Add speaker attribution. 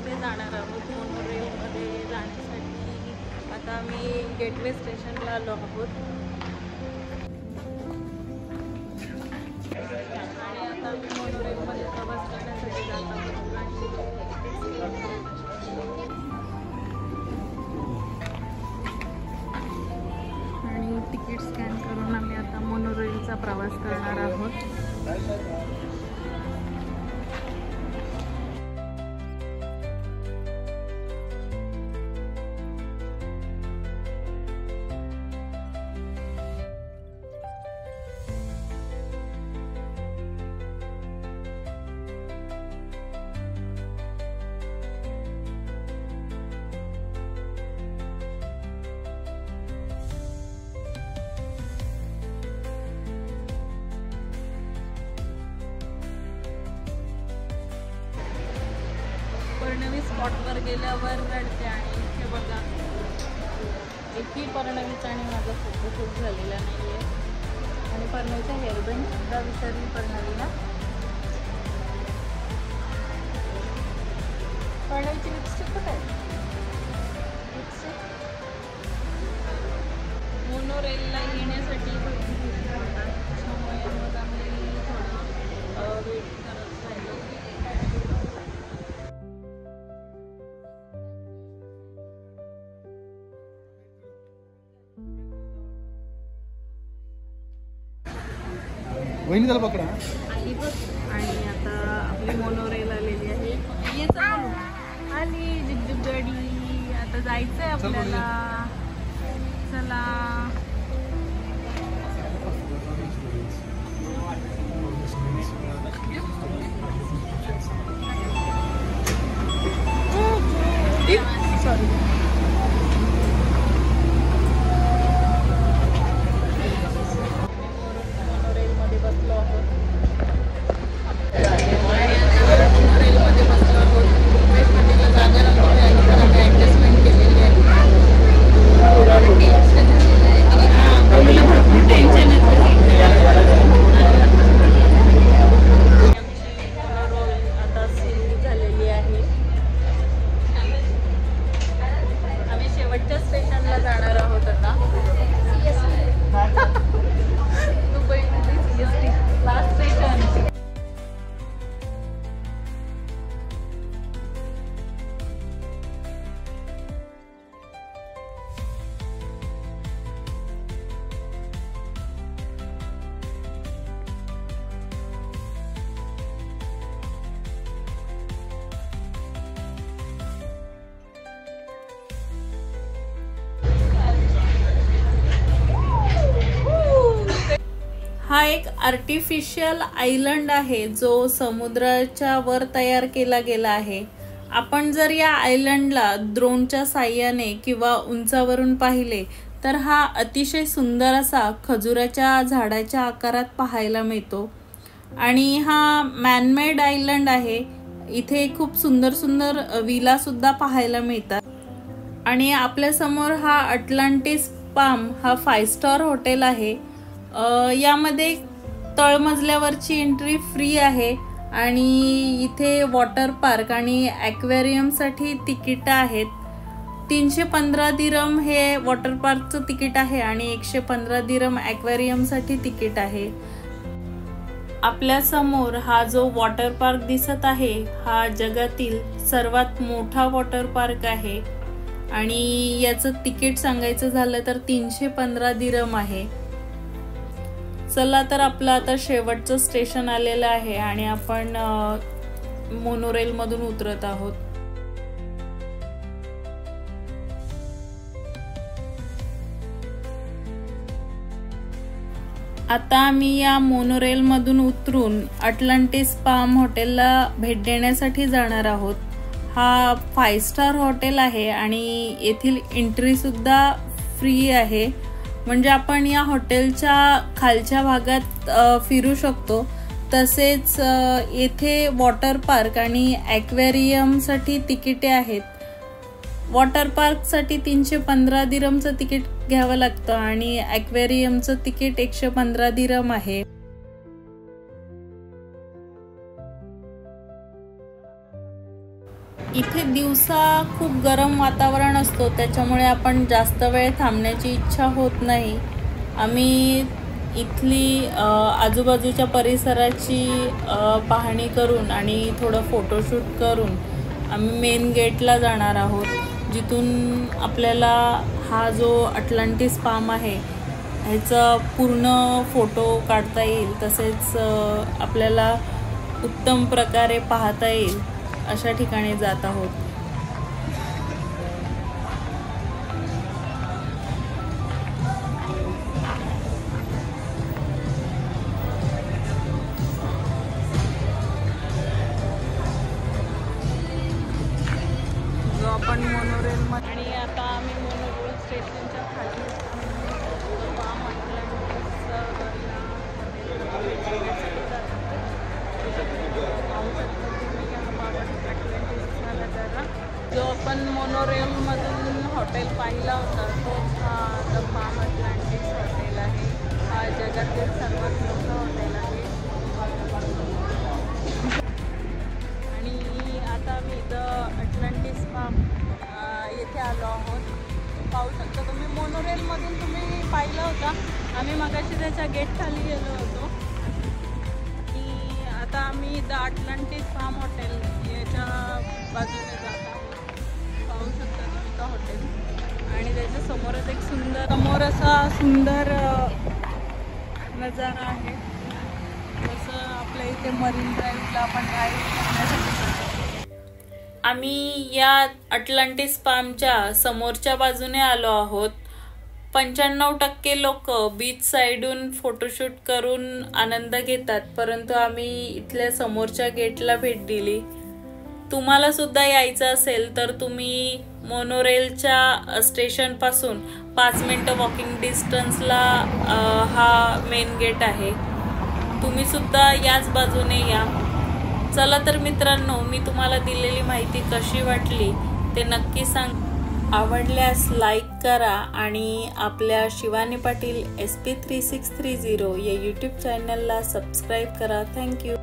Speaker 1: रेलमध्ये जाणार आहोत. मोनो रेलमध्ये जाण्यासाठी आता आम्ही गेटवे स्टेशनला आलो आहोत आणि आता आम्ही मोनो रेलमध्ये प्रवास करण्यासाठी जात आहोत आणि तिकीट स्कॅन करून आम्ही आता मोनो रेलचा प्रवास करणार आहोत. पर्णवी स्पॉटवर गेल्यावर रडते आणि इथे बघा एकही पर्णवीचा आणि माझा फोटोशूट झालेला नाही आहे आणि पर्णवीचा हेअरबँड सुद्धा विसरली पर्णवीला. पर्णवीची लिपस्टिक कुठे आहे? लिपस्टिक मोनो रेलला येण्यासाठी भरपूर उशीर होता त्याच्यामुळे मग आम्ही थोडं वेट करत राहिलो.
Speaker 2: वहिनी त्याला पकडा
Speaker 1: आणि आता आपली मोनो रेल आलेली आहे. आली जुगजुग गाडी. आता जायचंय आपल्याला. चला सॉरी हा एक आर्टिफिशियल आयलंड आहे जो समुद्राच्या वर तयार केला गेला आहे. आपण जर या आयलंडला ड्रोनच्या साहाय्याने किंवा उंचावरून पाहिले तर हा अतिशय सुंदर असा खजुराच्या झाडाच्या आकारात पाहायला मिळतो आणि हा मॅनमेड आयलंड आहे. इथे खूप सुंदर सुंदर विला सुद्धा पाहायला मिळतात आणि आपल्या समोर हा अटलांटिस पाम हा 5 स्टार हॉटेल आहे. यामध्ये तळमजल्यावरची एंट्री फ्री आहे आणि इथे वॉटर पार्क आणि ॲक्वेरियमसाठी तिकीट आहेत. 315 दिरम हे वॉटर पार्कचं तिकीट आहे आणि 115 दिरम ॲक्वेरियमसाठी तिकीट आहे. आपल्या समोर हा जो वॉटर पार्क दिसत आहे हा जगातील सर्वात मोठा वॉटर पार्क आहे आणि याचं तिकीट सांगायचं झालं तर 315 दिरम आहे. चला तर आपलं आता शेवटचं स्टेशन आलेलं आहे आणि आपण मोनोरेल मधून उतरत आहोत. आता आम्ही या मोनोरेल मधून उतरून अटलांटिस पाम हॉटेलला भेट देण्यासाठी जाणार आहोत. हा 5 स्टार हॉटेल आहे आणि येथील एंट्री सुद्धा फ्री आहे. म्हणजे आपण या हॉटेलच्या खालच्या भागात फिरू शकतो. तसेच येथे वॉटर पार्क आणि ॲक्वेरियमसाठी तिकिटे आहेत. वॉटर पार्कसाठी 315 दिरमचं तिकीट घ्यावं लागतं आणि ॲक्वेरियमचं तिकीट 115 दिरम आहे. इथे दिवसा खूप गरम वातावरण असतो, त्याच्यामुळे आपण जास्त वेळ थांबण्याची इच्छा होत नाही. आम्ही इथली आजूबाजूच्या परिसराची पाहणी करून आणि थोडं फोटोशूट करून आम्ही मेन गेटला जाणार आहोत, जिथून आपल्याला हा जो अटलांटिस फार्म आहे ह्याचा पूर्ण फोटो काढता येईल, तसेच आपल्याला उत्तम प्रकारे पाहता येईल अशा ठिकाणी जात आहोत. जो आपण मोनोरेलमध्ये आणि आता आम्ही मोनोरेल स्टेशनच्या खाली फार्म जो आपण मोनोरेलमधून हॉटेल पाहिला होता तोच हा द फार्म अटलांटिस हॉटेल आहे. हा जगातील सर्वात मोठं हॉटेल आहे. आणि आता आम्ही इथं अटलांटिस फार्म येथे आलो आहोत. पाहू शकता तुम्ही, मोनोरेलमधून तुम्ही पाहिलं होता. आम्ही मगाशी त्याच्या गेट खाली गेलो होतो आणि आता आम्ही द अटलांटिस फार्म हॉटेल याच्या बाजूने जात आहोत. पाहू शकता तुम्ही का हॉटेल, आणि त्याच्या समोरच एक समोर असा सुंदर नजारा आहे. जसं आपल्या इथे मरीन ड्राईव्हला आपण ड्राईव्ह करण्यासाठी. आम्ही या अटलांटिस फार्मच्या समोरच्या बाजूने आलो आहोत. 95% लोक बीच साईडून फोटोशूट करून आनंद घेतात, परंतु आम्ही इथल्या समोरच्या गेटला भेट दिली. तुम्हाला सुद्धा यायचं असेल तर तुम्ही मोनोरेलच्या स्टेशनपासून 5 मिनिटं वॉकिंग डिस्टन्सला हा मेन गेट आहे. तुम्ही सुद्धा याच बाजूने या. चला तर मित्रांनो, मी तुम्हाला दिलेली माहिती कशी वाटली ते नक्की सांग. आवडल्यास लाईक करा आणि आपल्या शिवानी पाटील SP3630 या यूट्यूब चॅनलला सबस्क्राईब करा. थँक्यू.